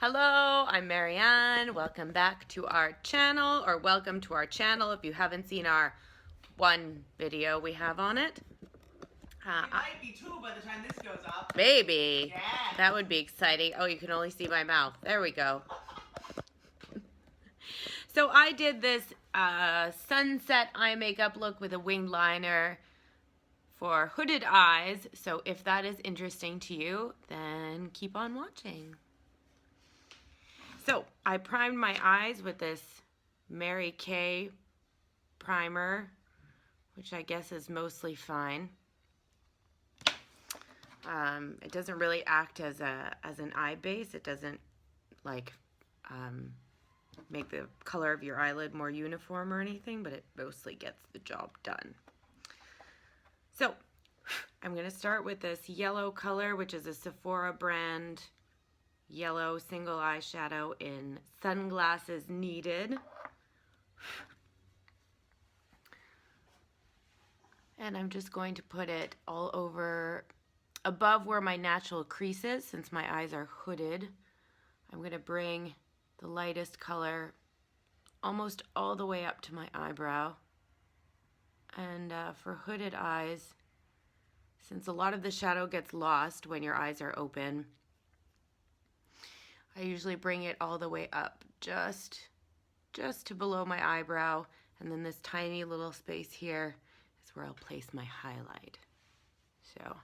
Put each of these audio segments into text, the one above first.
Hello, I'm Marianne. Welcome back to our channel, or welcome to our channel if you haven't seen our one video we have on it. It might be two by the time this goes up. Maybe. Yeah. That would be exciting. Oh, you can only see my mouth. There we go. So I did this sunset eye makeup look with a winged liner for hooded eyes. So if that is interesting to you, then keep on watching. So I primed my eyes with this Mary Kay primer, which I guess is mostly fine. It doesn't really act as an eye base. It doesn't like make the color of your eyelid more uniform or anything, but it mostly gets the job done. So I'm going to start with this yellow color, which is a Sephora brand yellow single eyeshadow in Sunglasses Needed. And I'm just going to put it all over, above where my natural crease is, since my eyes are hooded. I'm going to bring the lightest color almost all the way up to my eyebrow. And for hooded eyes, since a lot of the shadow gets lost when your eyes are open, I usually bring it all the way up just to below my eyebrow, and then this tiny little space here is where I'll place my highlight. So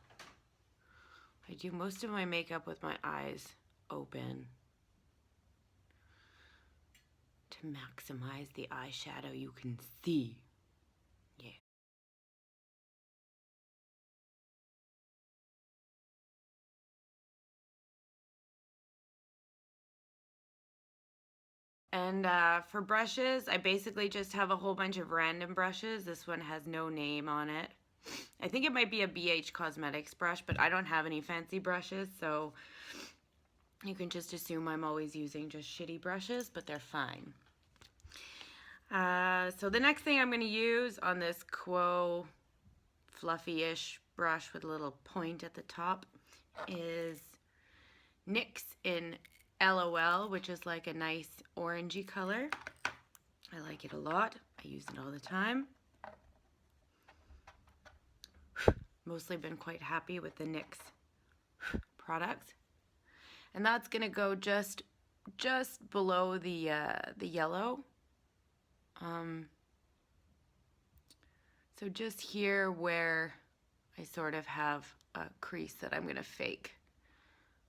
I do most of my makeup with my eyes open to maximize the eyeshadow you can see. Yeah. And for brushes, I basically just have a whole bunch of random brushes. This one has no name on it. I think it might be a BH Cosmetics brush, but I don't have any fancy brushes, so you can just assume I'm always using just shitty brushes, but they're fine. So the next thing I'm going to use on this Quo fluffy-ish brush with a little point at the top is NYX in LOL, which is like a nice orangey color. I like it a lot. I use it all the time. Mostly been quite happy with the NYX products. And that's going to go just below the yellow. So just here where I sort of have a crease that I'm going to fake.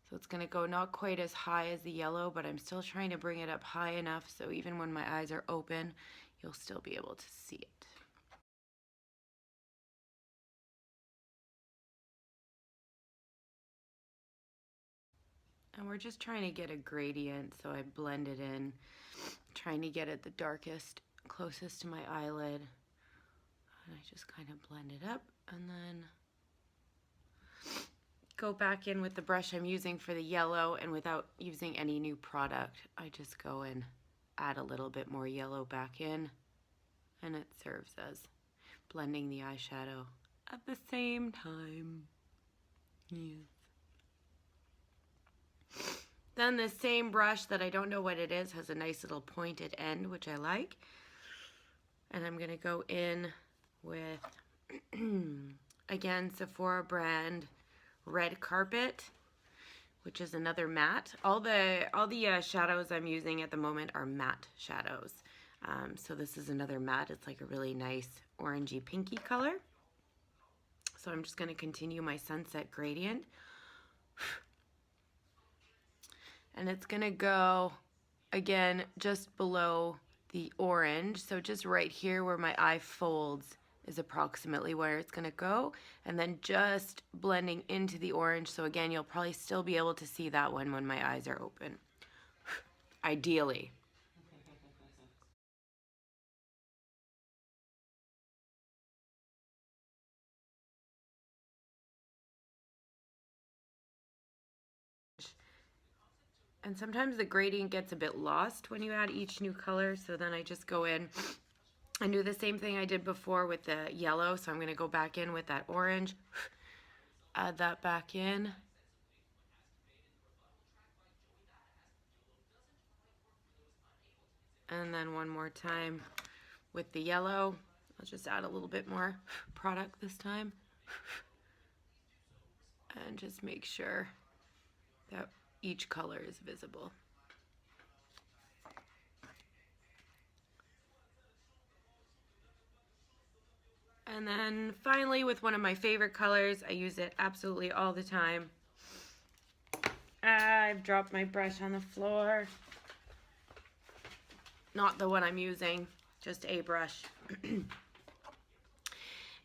So it's going to go not quite as high as the yellow, but I'm still trying to bring it up high enough so even when my eyes are open, you'll still be able to see it. And we're just trying to get a gradient, so I blend it in, trying to get it the darkest, closest to my eyelid. And I just kind of blend it up and then go back in with the brush I'm using for the yellow, and without using any new product, I just go and add a little bit more yellow back in, and it serves as blending the eyeshadow at the same time. Yes. Then the same brush that I don't know what it is has a nice little pointed end, which I like. And I'm going to go in with, again, Sephora brand Red Carpet, which is another matte. All the shadows I'm using at the moment are matte shadows. So this is another matte. It's like a really nice orangey pinky color. So I'm just going to continue my sunset gradient. And it's going to go, again, just below the orange. So just right here where my eye folds is approximately where it's going to go. And then just blending into the orange. So again, you'll probably still be able to see that one when my eyes are open. Ideally. And sometimes the gradient gets a bit lost when you add each new color, so then I just go in and do the same thing I did before with the yellow. So I'm going to go back in with that orange, add that back in, And then one more time with the yellow. I'll just add a little bit more product this time. And just make sure that each color is visible. And then finally with one of my favorite colors, I use it absolutely all the time. I've dropped my brush on the floor. Not the one I'm using, just a brush.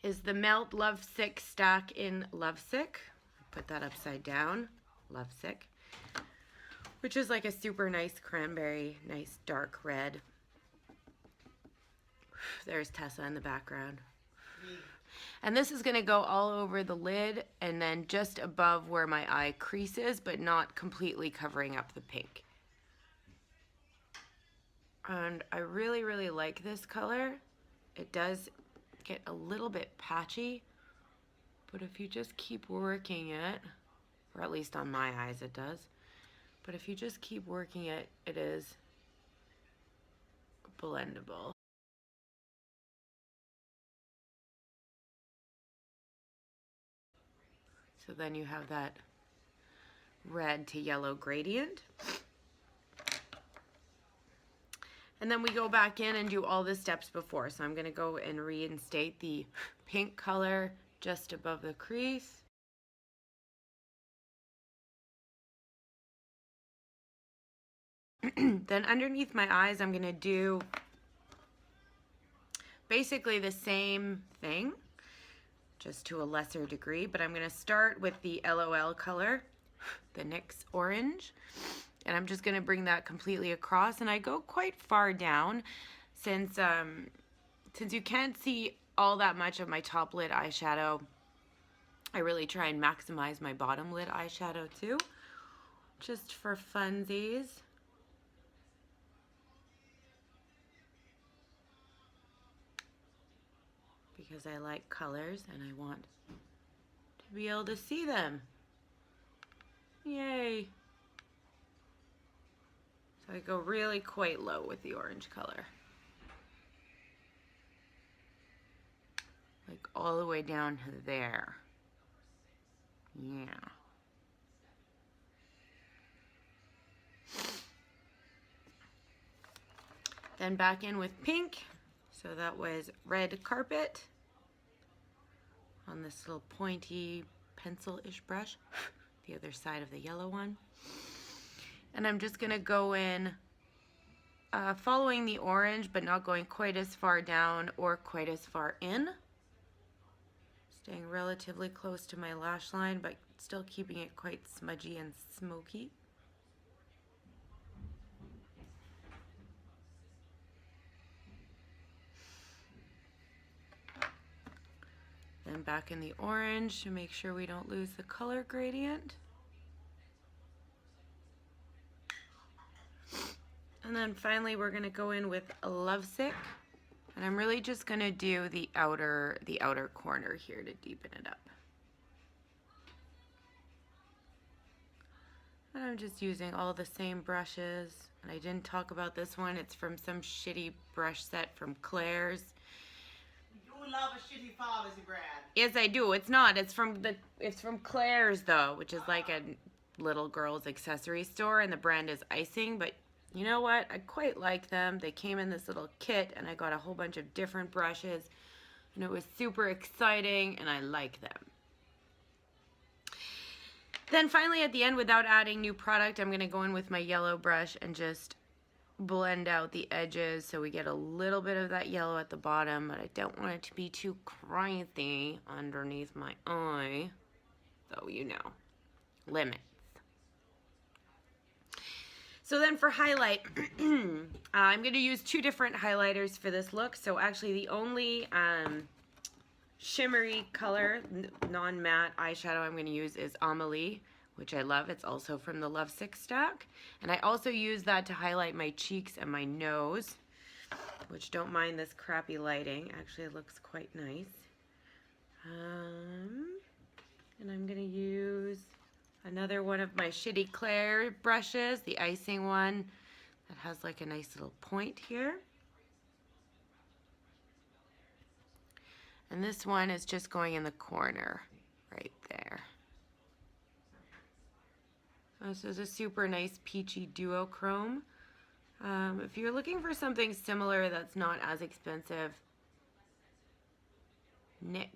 Is the Melt Lovesick stack in Lovesick. Put that upside down, Lovesick. Which is like a super nice cranberry, nice dark red. There's Tessa in the background. And this is going to go all over the lid and then just above where my eye crease is, but not completely covering up the pink. And I really, really like this color. It does get a little bit patchy, but if you just keep working it, or at least on my eyes it does, but if you just keep working it, it is blendable. So then you have that red to yellow gradient. And then we go back in and do all the steps before. So I'm going to go and reinstate the pink color just above the crease. Then underneath my eyes, I'm going to do basically the same thing, just to a lesser degree, but I'm going to start with the LOL color, the NYX orange, and I'm just going to bring that completely across, and I go quite far down since you can't see all that much of my top lid eyeshadow. I really try and maximize my bottom lid eyeshadow too, just for funsies. Because I like colors and I want to be able to see them. Yay! So I go really quite low with the orange color. Like all the way down to there. Yeah. Then back in with pink. So that was Red Carpet on this little pointy pencil-ish brush, the other side of the yellow one. And I'm just gonna go in following the orange, but not going quite as far down or quite as far in. Staying relatively close to my lash line, but still keeping it quite smudgy and smoky. Then back in the orange to make sure we don't lose the color gradient. And then finally we're gonna go in with a Lovesick. And I'm really just gonna do the outer corner here to deepen it up. And I'm just using all the same brushes. And I didn't talk about this one. It's from some shitty brush set from Claire's. You love a shitty pharmacy brand. Yes, I do. It's not. It's from Claire's though, which is like a little girl's accessory store, and the brand is Icing. But you know what? I quite like them. They came in this little kit, and I got a whole bunch of different brushes, and it was super exciting, and I like them. Then finally at the end, without adding new product, I'm going to go in with my yellow brush and just blend out the edges so we get a little bit of that yellow at the bottom, but I don't want it to be too crazy underneath my eye. So, you know, limits. So then for highlight, I'm going to use two different highlighters for this look. So actually the only shimmery color, non-matte eyeshadow I'm going to use is Amelie, which I love. It's also from the Lovesick stack. And I also use that to highlight my cheeks and my nose, which don't mind this crappy lighting. Actually, it looks quite nice. And I'm going to use another one of my shitty Claire brushes, the Icing one. that has like a nice little point here. And this one is just going in the corner right there. This is a super nice peachy duochrome. If you're looking for something similar that's not as expensive, NYX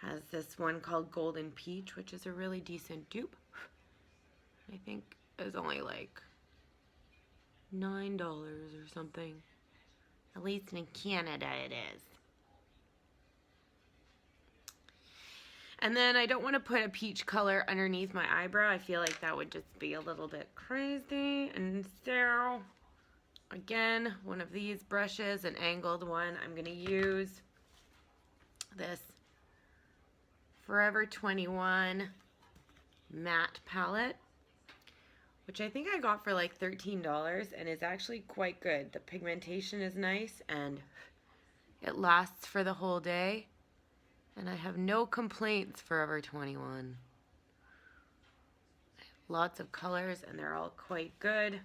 has this one called Golden Peach, which is a really decent dupe. I think it's only like $9 or something. At least in Canada it is. And then I don't want to put a peach color underneath my eyebrow. I feel like that would just be a little bit crazy. And so, again, one of these brushes, an angled one, I'm going to use this Forever 21 matte palette, which I think I got for like $13 and is actually quite good. The pigmentation is nice and it lasts for the whole day. And I have no complaints, Forever 21. Lots of colors and they're all quite good.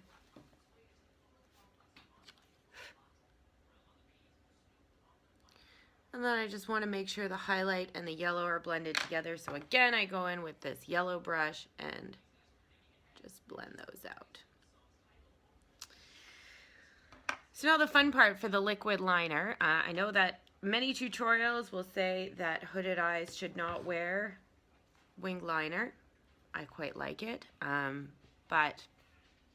And then I just want to make sure the highlight and the yellow are blended together. So again, I go in with this yellow brush and just blend those out. So now the fun part for the liquid liner. I know that many tutorials will say that hooded eyes should not wear winged liner. I quite like it. But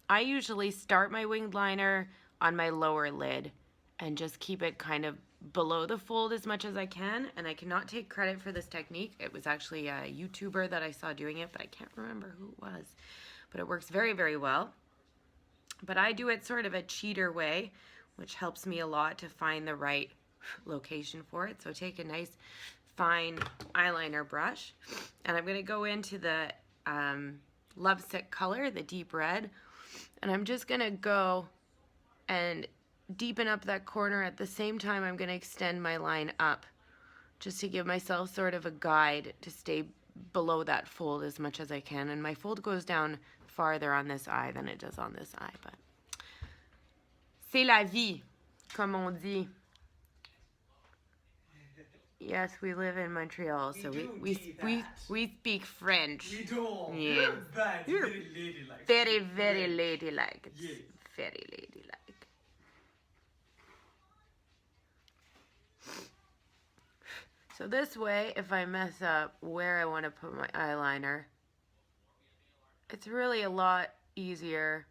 I usually start my winged liner on my lower lid and just keep it kind of below the fold as much as I can. And I cannot take credit for this technique. It was actually a YouTuber that I saw doing it, but I can't remember who it was. But it works very, very well. But I do it sort of a cheater way, which helps me a lot to find the right location for it. So take a nice fine eyeliner brush and I'm going to go into the Lovesick color, the deep red, and I'm just going to go and deepen up that corner. At the same time, I'm going to extend my line up just to give myself sort of a guide to stay below that fold as much as I can. And my fold goes down farther on this eye than it does on this eye, but c'est la vie, comme on dit. Yes, we live in Montreal, so we speak French. We don't. Yeah. You're bad. You're very ladylike. Very, very ladylike. It's yes. very ladylike. So this way, if I mess up where I want to put my eyeliner, it's really a lot easier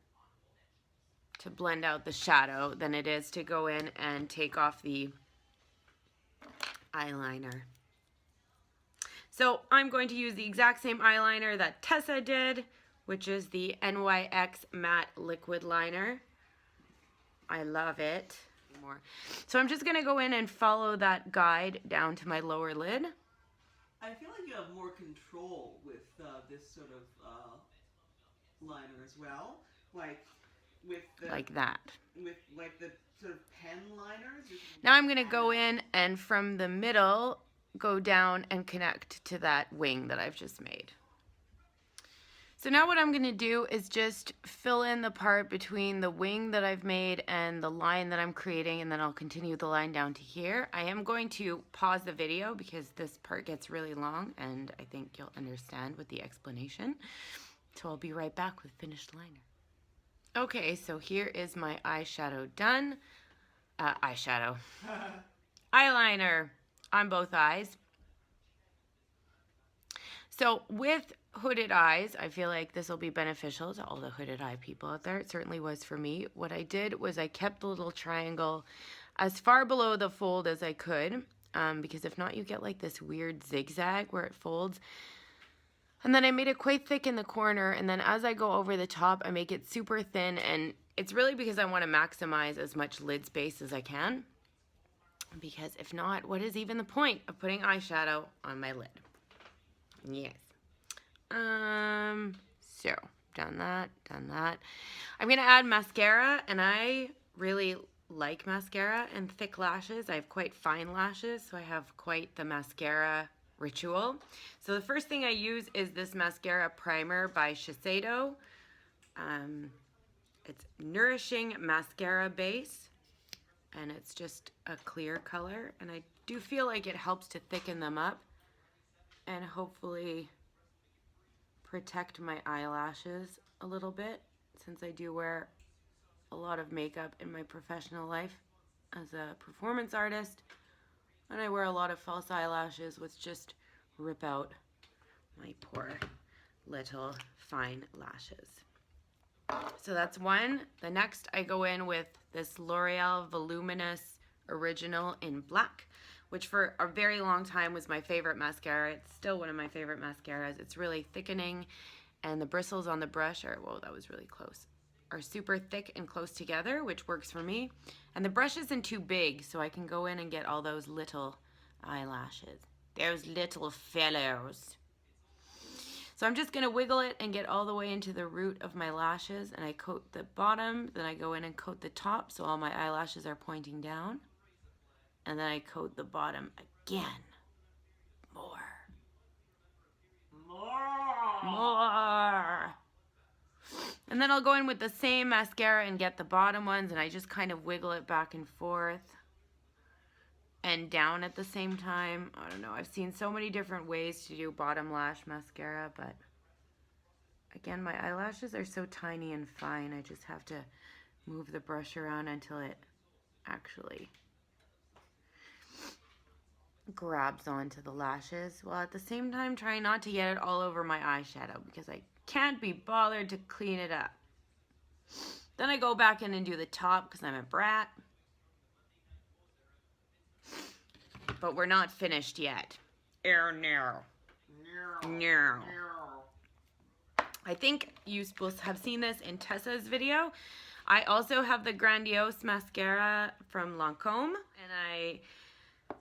to blend out the shadow than it is to go in and take off the eyeliner. So I'm going to use the exact same eyeliner that Tessa did, which is the NYX Matte Liquid Liner. I love it. So I'm just going to go in and follow that guide down to my lower lid. I feel like you have more control with this sort of liner as well. Like with the, like that. With like the sort of pen liners. Now I'm going to go in and from the middle go down and connect to that wing that I've just made. So now what I'm going to do is just fill in the part between the wing that I've made and the line that I'm creating, and then I'll continue the line down to here. I am going to pause the video because this part gets really long and I think you'll understand with the explanation. So I'll be right back with finished liner. Okay, so here is my eyeshadow done. Eyeliner on both eyes. So with hooded eyes, I feel like this will be beneficial to all the hooded eye people out there. It certainly was for me. What I did was I kept the little triangle as far below the fold as I could, because if not, you get like this weird zigzag where it folds. And then I made it quite thick in the corner, and then as I go over the top, I make it super thin, and it's really because I want to maximize as much lid space as I can, because if not, what is even the point of putting eyeshadow on my lid? Yes. So, done that. I'm going to add mascara, and I really like mascara and thick lashes. I have quite fine lashes, so I have quite the mascara ritual. So the first thing I It's Nourishing Mascara Base, and it's just a clear color, and I do feel like it helps to thicken them up and hopefully protect my eyelashes a little bit, since I do wear a lot of makeup in my professional life as a performance artist, and I wear a lot of false eyelashes which just rip out my poor little fine lashes. So that's one. The next I go in with this L'Oreal Voluminous Original in black, which for a very long time was my favorite mascara. It's still one of my favorite mascaras. It's really thickening, and the bristles on the brush are, whoa, that was really close, are super thick and close together, which works for me. And the brush isn't too big, so I can go in and get all those little eyelashes. Those little fellows. So I'm just gonna wiggle it and get all the way into the root of my lashes, and I coat the bottom, then I go in and coat the top so all my eyelashes are pointing down. And then I coat the bottom again. More. And then I'll go in with the same mascara and get the bottom ones, and I just kind of wiggle it back and forth and down at the same time. I don't know, I've seen so many different ways to do bottom lash mascara, but again, my eyelashes are so tiny and fine, I just have to move the brush around until it actually grabs onto the lashes, while at the same time trying not to get it all over my eyeshadow because I can't be bothered to clean it up. Then I go back in and do the top because I'm a brat. But we're not finished yet. No. I think you supposed to have seen this in Tessa's video. I also have the Grandiose mascara from Lancom, and I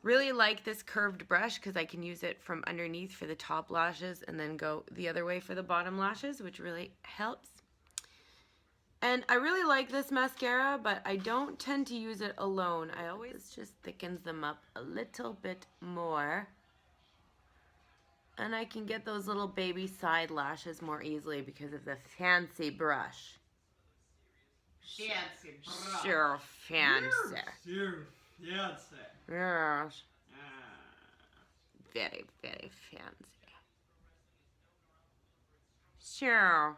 really like this curved brush because I can use it from underneath for the top lashes and then go the other way for the bottom lashes, which really helps. And I really like this mascara, but I don't tend to use it alone. I always just thickens them up a little bit more. And I can get those little baby side lashes more easily because of the fancy brush. Fancy brush. Sure, fancy. Sure, fancy. Yes. Very, very fancy. Sure.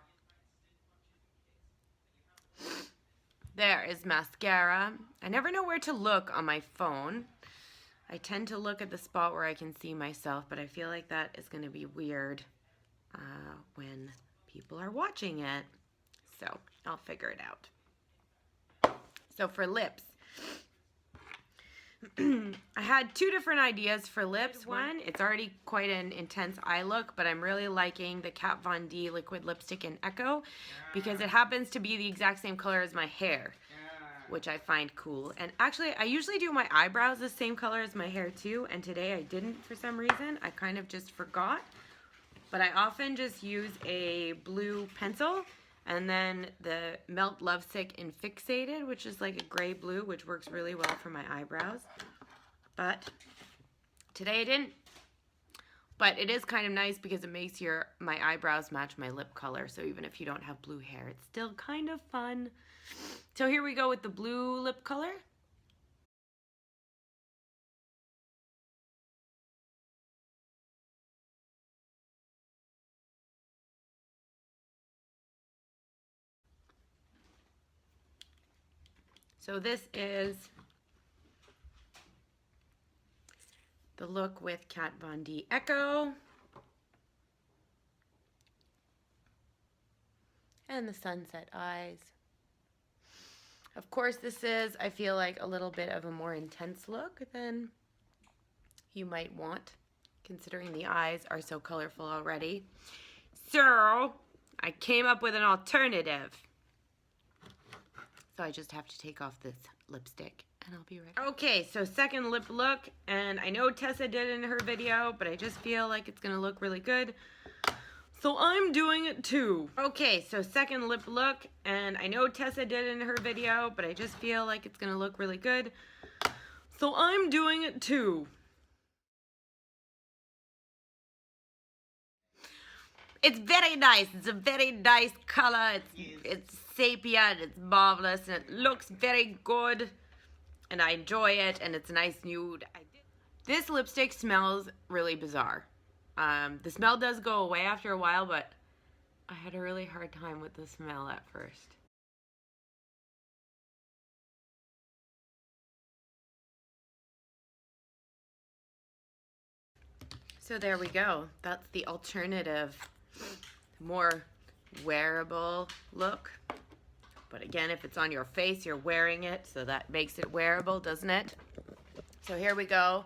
There is mascara. I never know where to look on my phone. I tend to look at the spot where I can see myself, but I feel like that is going to be weird when people are watching it. So I'll figure it out. So for lips, I had two different ideas for lips. One, it's already quite an intense eye look, but I'm really liking the Kat Von D liquid lipstick in Echo because it happens to be the exact same color as my hair, which I find cool. And actually, I usually do my eyebrows the same color as my hair too, and today I didn't for some reason. I kind of just forgot, but I often just use a blue pencil and then the Melt Lovesick in Fixated, which is like a gray blue, which works really well for my eyebrows. But today I didn't. But it is kind of nice because it makes my eyebrows match my lip color. So even if you don't have blue hair, it's still kind of fun. So here we go with the blue lip color. So this is the look with Kat Von D Echo. And the sunset eyes. Of course, this is, I feel like, a little bit of a more intense look than you might want, considering the eyes are so colorful already. So, I came up with an alternative. So I just have to take off this lipstick and I'll be right back. Okay, so second lip look, and I know Tessa did in her video, but I just feel like it's gonna look really good. So I'm doing it too. Okay, so second lip look, and I know Tessa did in her video, but I just feel like it's gonna look really good. So I'm doing it too. It's very nice. It's a very nice color. It's sepia and it's marvelous and it looks very good and I enjoy it and it's a nice nude. This lipstick smells really bizarre. The smell does go away after a while, but I had a really hard time with the smell at first. So there we go. That's the alternative, more wearable look. But again, if it's on your face, you're wearing it, so that makes it wearable, doesn't it? So here we go.